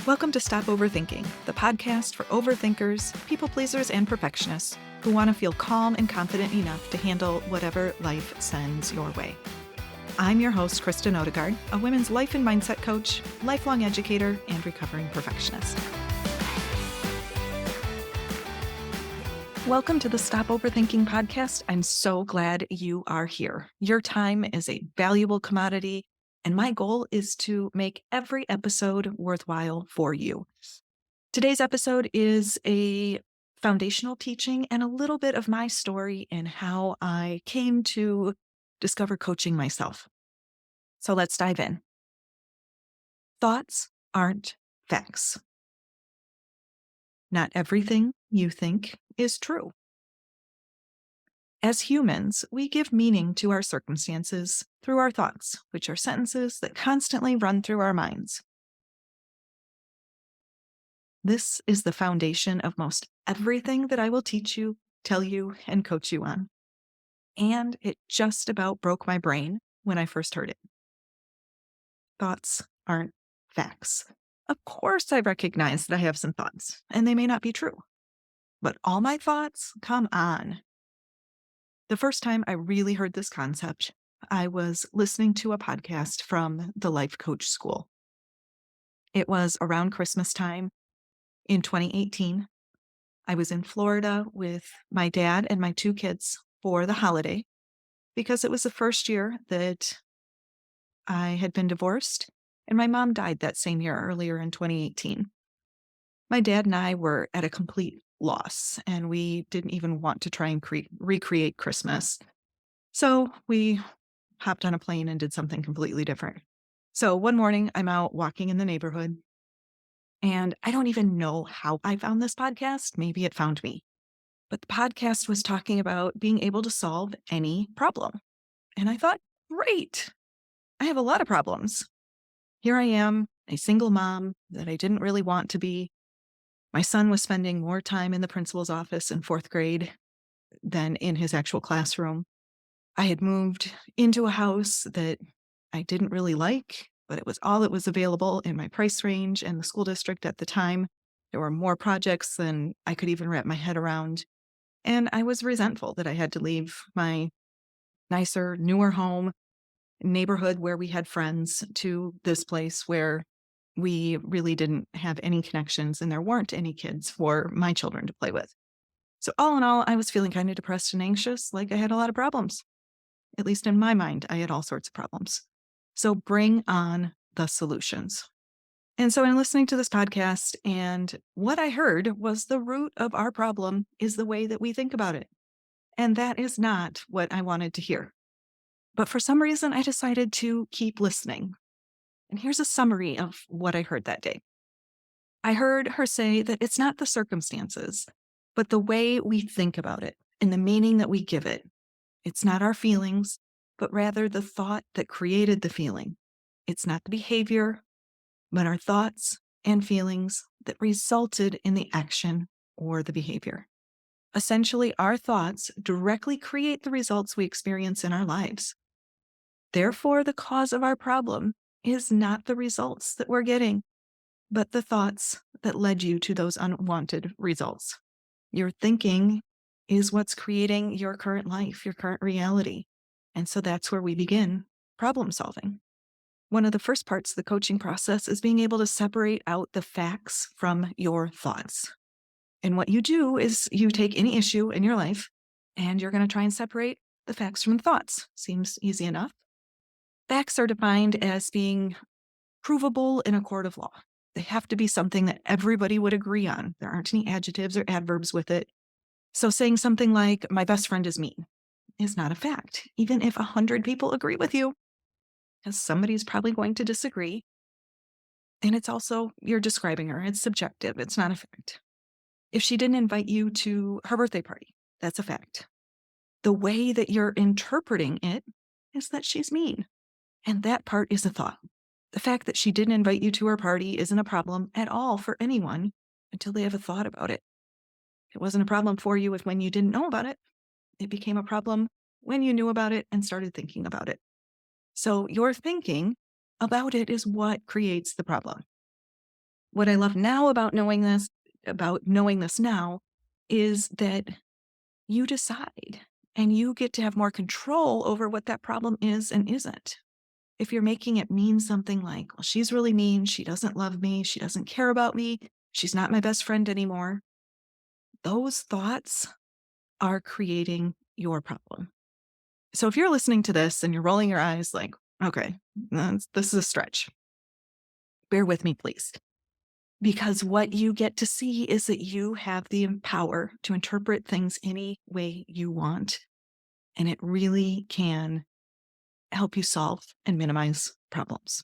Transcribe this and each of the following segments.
Welcome to Stop Overthinking, the podcast for overthinkers, people pleasers, and perfectionists who want to feel calm and confident enough to handle whatever life sends your way. I'm your host, Kristen Odegaard, a women's life and mindset coach, lifelong educator, and recovering perfectionist. Welcome to the Stop Overthinking podcast. I'm so glad you are here. Your time is a valuable commodity, and my goal is to make every episode worthwhile for you. Today's episode is a foundational teaching and a little bit of my story and how I came to discover coaching myself. So let's dive in. Thoughts aren't facts. Not everything you think is true. As humans, we give meaning to our circumstances through our thoughts, which are sentences that constantly run through our minds. This is the foundation of most everything that I will teach you, tell you, and coach you on. And it just about broke my brain when I first heard it. Thoughts aren't facts. Of course, I recognize that I have some thoughts, and they may not be true. But all my thoughts? Come on. The first time I really heard this concept, I was listening to a podcast from the Life Coach School. It was around Christmas time in 2018. I was in Florida with my dad and my two kids for the holiday because it was the first year that I had been divorced, and my mom died that same year earlier in 2018. My dad and I were at a complete loss, and we didn't even want to try and recreate Christmas. So we hopped on a plane and did something completely different. So one morning, I'm out walking in the neighborhood, and I don't even know how I found this podcast. Maybe it found me. But the podcast was talking about being able to solve any problem. And I thought, great, I have a lot of problems. Here I am, a single mom that I didn't really want to be. My son was spending more time in the principal's office in fourth grade than in his actual classroom. I had moved into a house that I didn't really like, but it was all that was available in my price range and the school district at the time. There were more projects than I could even wrap my head around. And I was resentful that I had to leave my nicer, newer home, neighborhood where we had friends, to this place where we really didn't have any connections and there weren't any kids for my children to play with. So all in all, I was feeling kind of depressed and anxious, like I had a lot of problems. At least in my mind, I had all sorts of problems. So bring on the solutions. And so I'm listening to this podcast, and what I heard was the root of our problem is the way that we think about it. And that is not what I wanted to hear. But for some reason, I decided to keep listening. And here's a summary of what I heard that day. I heard her say that it's not the circumstances, but the way we think about it and the meaning that we give it. It's not our feelings, but rather the thought that created the feeling. It's not the behavior, but our thoughts and feelings that resulted in the action or the behavior. Essentially, our thoughts directly create the results we experience in our lives. Therefore, the cause of our problem is not the results that we're getting, but the thoughts that led you to those unwanted results. Your thinking is what's creating your current life, your current reality. And so that's where we begin problem solving. One of the first parts of the coaching process is being able to separate out the facts from your thoughts. And what you do is you take any issue in your life and you're going to try and separate the facts from the thoughts. Seems easy enough. Facts are defined as being provable in a court of law. They have to be something that everybody would agree on. There aren't any adjectives or adverbs with it. So saying something like, my best friend is mean, is not a fact, even if 100 people agree with you, because somebody's probably going to disagree. And it's also, you're describing her. It's subjective. It's not a fact. If she didn't invite you to her birthday party, that's a fact. The way that you're interpreting it is that she's mean. And that part is a thought. The fact that she didn't invite you to her party isn't a problem at all for anyone until they have a thought about it. It wasn't a problem for you if when you didn't know about it. It became a problem when you knew about it and started thinking about it. So your thinking about it is what creates the problem. What I love now about knowing this now, is that you decide and you get to have more control over what that problem is and isn't. If you're making it mean something like, well, she's really mean, she doesn't love me, she doesn't care about me, she's not my best friend anymore, those thoughts are creating your problem. So if you're listening to this and you're rolling your eyes like, okay, this is a stretch, bear with me, please. Because what you get to see is that you have the power to interpret things any way you want. And it really can help you solve and minimize problems.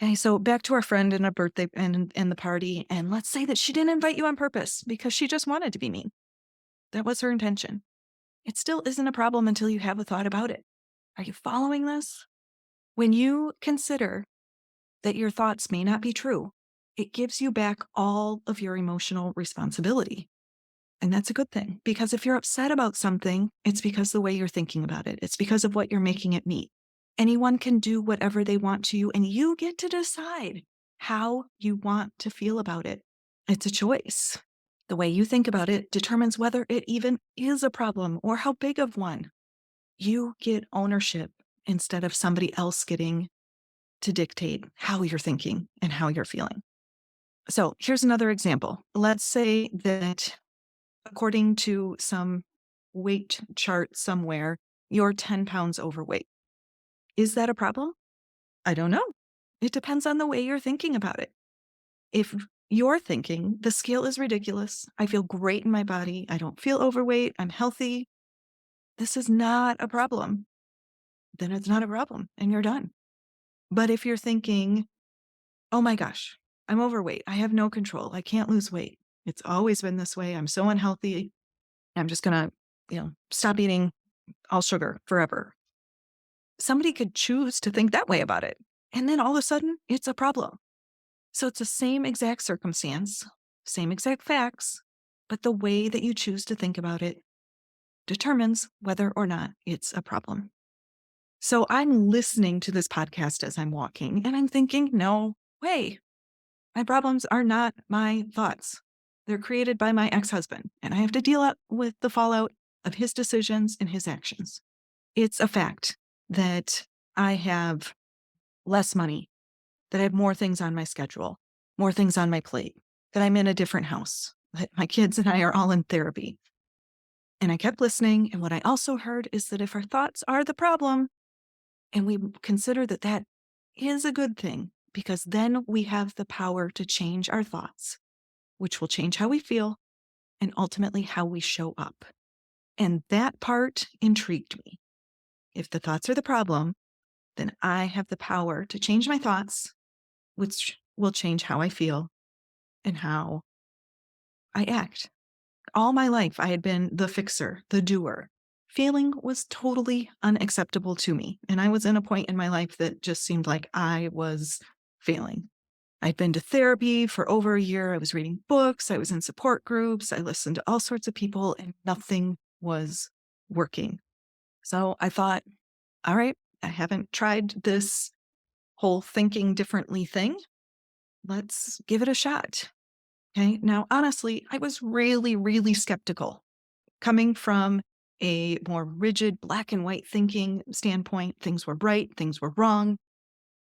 Okay, so back to our friend and a birthday and the party. And let's say that she didn't invite you on purpose because she just wanted to be mean. That was her intention. It still isn't a problem until you have a thought about it. Are you following this? When you consider that your thoughts may not be true, it gives you back all of your emotional responsibility. And that's a good thing, because if you're upset about something, it's because the way you're thinking about it. It's because of what you're making it mean. Anyone can do whatever they want to you, and you get to decide how you want to feel about it. It's a choice. The way you think about it determines whether it even is a problem or how big of one. You get ownership instead of somebody else getting to dictate how you're thinking and how you're feeling. So here's another example. Let's say that according to some weight chart somewhere, you're 10 pounds overweight. Is that a problem? I don't know. It depends on the way you're thinking about it. If you're thinking the scale is ridiculous, I feel great in my body, I don't feel overweight, I'm healthy, this is not a problem, then it's not a problem and you're done. But if you're thinking, oh my gosh, I'm overweight, I have no control, I can't lose weight, it's always been this way, I'm so unhealthy, I'm just gonna, stop eating all sugar forever. Somebody could choose to think that way about it. And then all of a sudden, it's a problem. So it's the same exact circumstance, same exact facts, but the way that you choose to think about it determines whether or not it's a problem. So I'm listening to this podcast as I'm walking and I'm thinking, no way. My problems are not my thoughts. They're created by my ex-husband, and I have to deal with the fallout of his decisions and his actions. It's a fact that I have less money, that I have more things on my schedule, more things on my plate, that I'm in a different house, that my kids and I are all in therapy. And I kept listening. And what I also heard is that if our thoughts are the problem, and we consider that that is a good thing, because then we have the power to change our thoughts, which will change how we feel and ultimately how we show up. And that part intrigued me. If the thoughts are the problem, then I have the power to change my thoughts, which will change how I feel and how I act. All my life, I had been the fixer, the doer. Failing was totally unacceptable to me. And I was in a point in my life that just seemed like I was failing. I'd been to therapy for over a year. I was reading books. I was in support groups. I listened to all sorts of people, and nothing was working. So I thought, all right, I haven't tried this whole thinking differently thing. Let's give it a shot. Okay. Now, honestly, I was really, really skeptical coming from a more rigid black and white thinking standpoint. Things were right, things were wrong.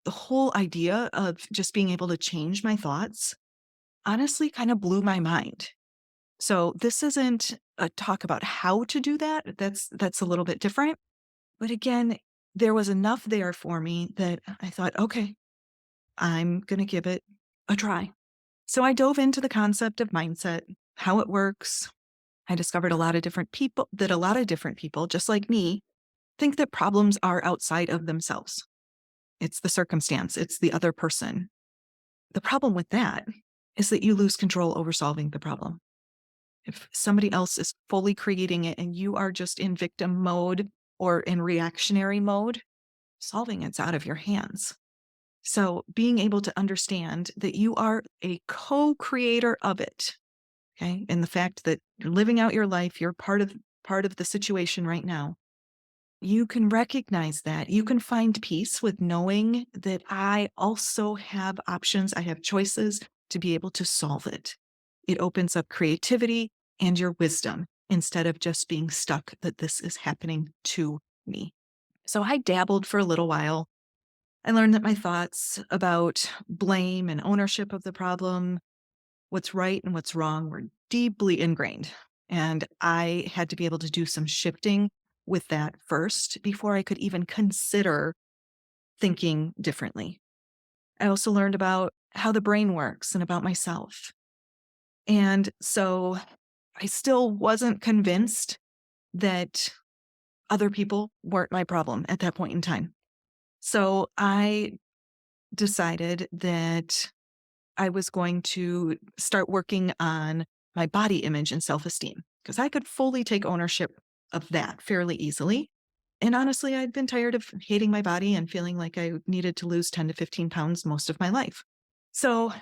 The whole idea of just being able to change my thoughts honestly kind of blew my mind. So this isn't a talk about how to do that. That's a little bit different. But again, there was enough there for me that I thought, okay, I'm going to give it a try. So I dove into the concept of mindset, how it works. I discovered a lot of different people, just like me, think that problems are outside of themselves. It's the circumstance, it's the other person. The problem with that is that you lose control over solving the problem. If somebody else is fully creating it and you are just in victim mode or in reactionary mode, solving it's out of your hands. So being able to understand that you are a co-creator of it, okay, and the fact that you're living out your life, you're part of the situation right now, You can recognize that. You can find peace with knowing that I also have options, I have choices to be able to solve it. It opens up creativity and your wisdom instead of just being stuck that this is happening to me. So I dabbled for a little while. I learned that my thoughts about blame and ownership of the problem, what's right and what's wrong, were deeply ingrained. And I had to be able to do some shifting with that first before I could even consider thinking differently. I also learned about how the brain works and about myself. And so I still wasn't convinced that other people weren't my problem at that point in time. So I decided that I was going to start working on my body image and self esteem because I could fully take ownership of that fairly easily. And honestly, I'd been tired of hating my body and feeling like I needed to lose 10 to 15 pounds most of my life. So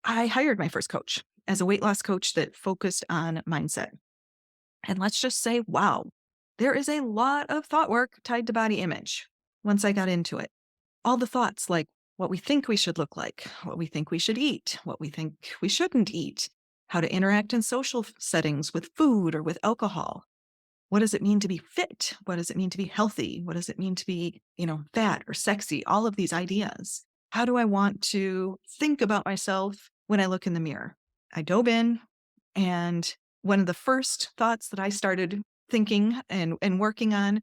I hired my first coach as a weight loss coach that focused on mindset. And let's just say, wow, there is a lot of thought work tied to body image once I got into it. All the thoughts like what we think we should look like, what we think we should eat, what we think we shouldn't eat, how to interact in social settings with food or with alcohol. What does it mean to be fit? What does it mean to be healthy? What does it mean to be, fat or sexy? All of these ideas. How do I want to think about myself when I look in the mirror? I dove in, and one of the first thoughts that I started thinking and working on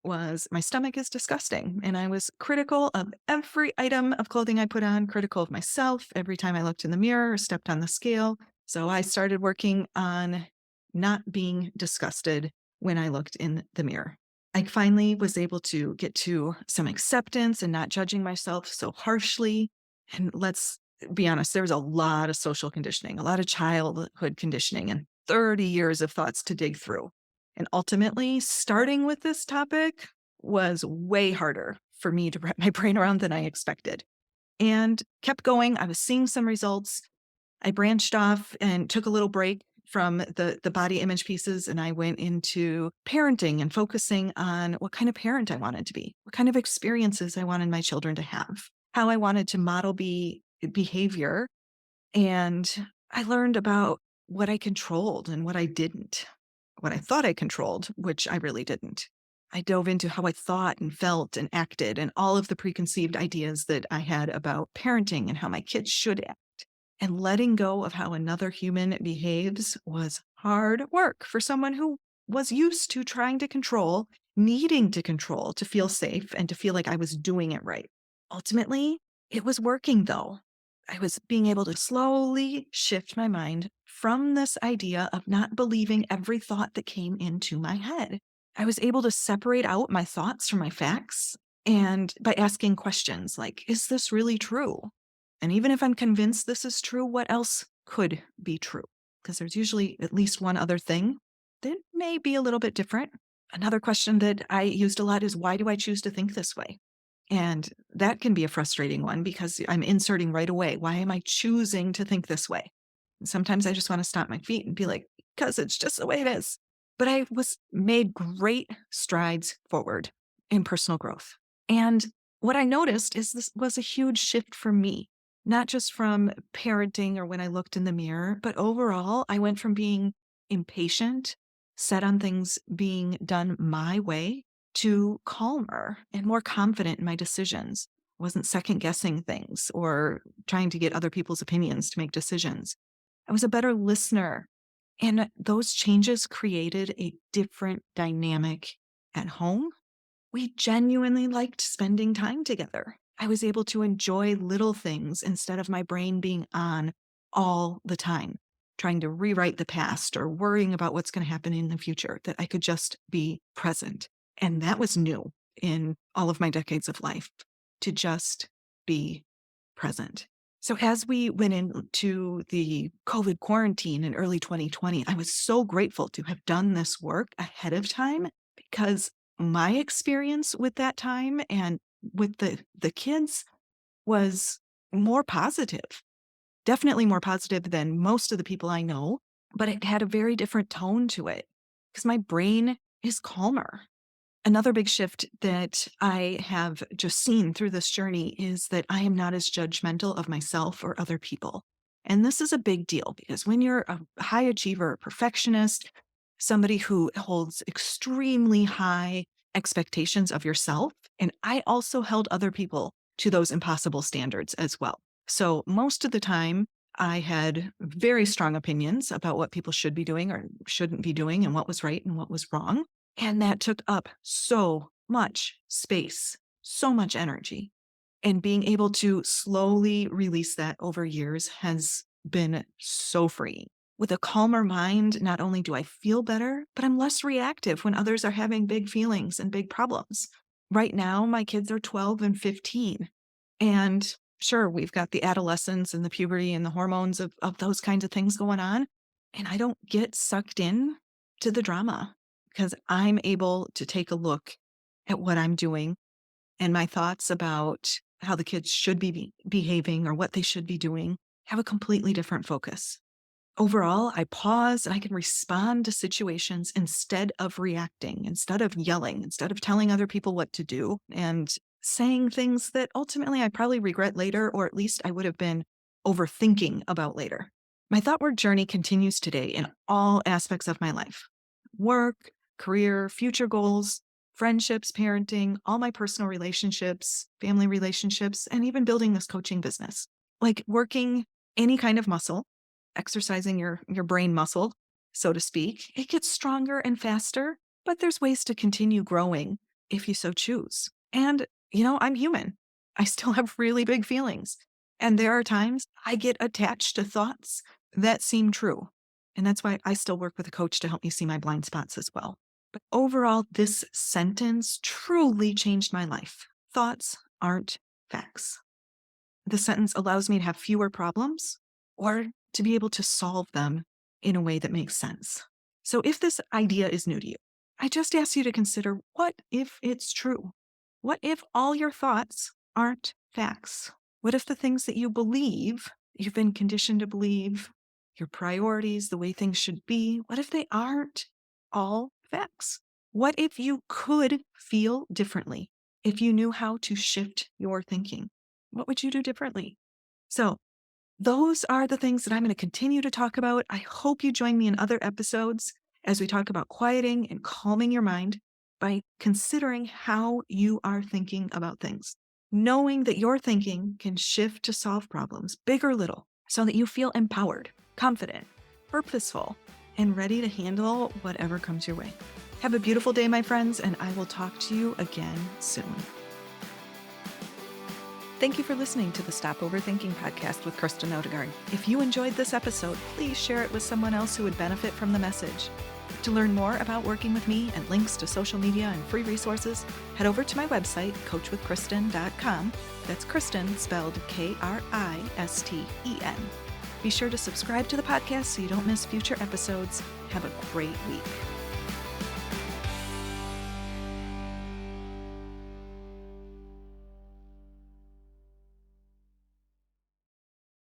was my stomach is disgusting. And I was critical of every item of clothing I put on, critical of myself every time I looked in the mirror or stepped on the scale. So I started working on not being disgusted when I looked in the mirror. I finally was able to get to some acceptance and not judging myself so harshly. And let's be honest, there was a lot of social conditioning, a lot of childhood conditioning, and 30 years of thoughts to dig through. And ultimately, starting with this topic was way harder for me to wrap my brain around than I expected. And kept going. I was seeing some results. I branched off and took a little break from the body image pieces, and I went into parenting and focusing on what kind of parent I wanted to be, what kind of experiences I wanted my children to have, how I wanted to model behavior. And I learned about what I controlled and what I didn't, what I thought I controlled, which I really didn't. I dove into how I thought and felt and acted and all of the preconceived ideas that I had about parenting and how my kids should act. And letting go of how another human behaves was hard work for someone who was used to trying to control, needing to control to feel safe and to feel like I was doing it right. Ultimately, it was working though. I was being able to slowly shift my mind from this idea of not believing every thought that came into my head. I was able to separate out my thoughts from my facts, and by asking questions like, is this really true? And even if I'm convinced this is true, what else could be true? Because there's usually at least one other thing that may be a little bit different. Another question that I used a lot is, why do I choose to think this way? And that can be a frustrating one because I'm inserting right away. Why am I choosing to think this way? And sometimes I just want to stomp my feet and be like, because it's just the way it is. But I was made great strides forward in personal growth. And what I noticed is this was a huge shift for me, not just from parenting or when I looked in the mirror, but overall, I went from being impatient, set on things being done my way, to calmer and more confident in my decisions. I wasn't second guessing things or trying to get other people's opinions to make decisions. I was a better listener. And those changes created a different dynamic at home. We genuinely liked spending time together. I was able to enjoy little things instead of my brain being on all the time, trying to rewrite the past or worrying about what's going to happen in the future, that I could just be present. And that was new in all of my decades of life, to just be present. So as we went into the COVID quarantine in early 2020, I was so grateful to have done this work ahead of time because my experience with that time and with the kids was more positive, definitely more positive than most of the people I know, but it had a very different tone to it because my brain is calmer. Another big shift that I have just seen through this journey is that I am not as judgmental of myself or other people. And this is a big deal because when you're a high achiever, a perfectionist, somebody who holds extremely high expectations of yourself, and I also held other people to those impossible standards as well. So most of the time, I had very strong opinions about what people should be doing or shouldn't be doing and what was right and what was wrong. And that took up so much space, so much energy. And being able to slowly release that over years has been so freeing. With a calmer mind, not only do I feel better, but I'm less reactive when others are having big feelings and big problems. Right now, my kids are 12 and 15. And sure, we've got the adolescence and the puberty and the hormones of those kinds of things going on. And I don't get sucked in to the drama because I'm able to take a look at what I'm doing and my thoughts about how the kids should be behaving or what they should be doing have a completely different focus. Overall, I pause and I can respond to situations instead of reacting, instead of yelling, instead of telling other people what to do and saying things that ultimately I probably regret later, or at least I would have been overthinking about later. My thought work journey continues today in all aspects of my life: work, career, future goals, friendships, parenting, all my personal relationships, family relationships, and even building this coaching business. Like working any kind of muscle, exercising your brain muscle, so to speak, it gets stronger and faster, but there's ways to continue growing if you so choose. And, I'm human. I still have really big feelings. And there are times I get attached to thoughts that seem true. And that's why I still work with a coach to help me see my blind spots as well. But overall, this sentence truly changed my life. Thoughts aren't facts. The sentence allows me to have fewer problems or to be able to solve them in a way that makes sense. So if this idea is new to you, I just ask you to consider, what if it's true? What if all your thoughts aren't facts? What if the things that you believe, you've been conditioned to believe, your priorities, the way things should be, what if they aren't all facts? What if you could feel differently if you knew how to shift your thinking? What would you do differently? So those are the things that I'm going to continue to talk about. I hope you join me in other episodes as we talk about quieting and calming your mind by considering how you are thinking about things. Knowing that your thinking can shift to solve problems, big or little, so that you feel empowered, confident, purposeful, and ready to handle whatever comes your way. Have a beautiful day, my friends, and I will talk to you again soon. Thank you for listening to the Stop Overthinking podcast with Kristen Odegaard. If you enjoyed this episode, please share it with someone else who would benefit from the message. To learn more about working with me and links to social media and free resources, head over to my website, coachwithkristen.com. That's Kristen spelled Kristen. Be sure to subscribe to the podcast so you don't miss future episodes. Have a great week.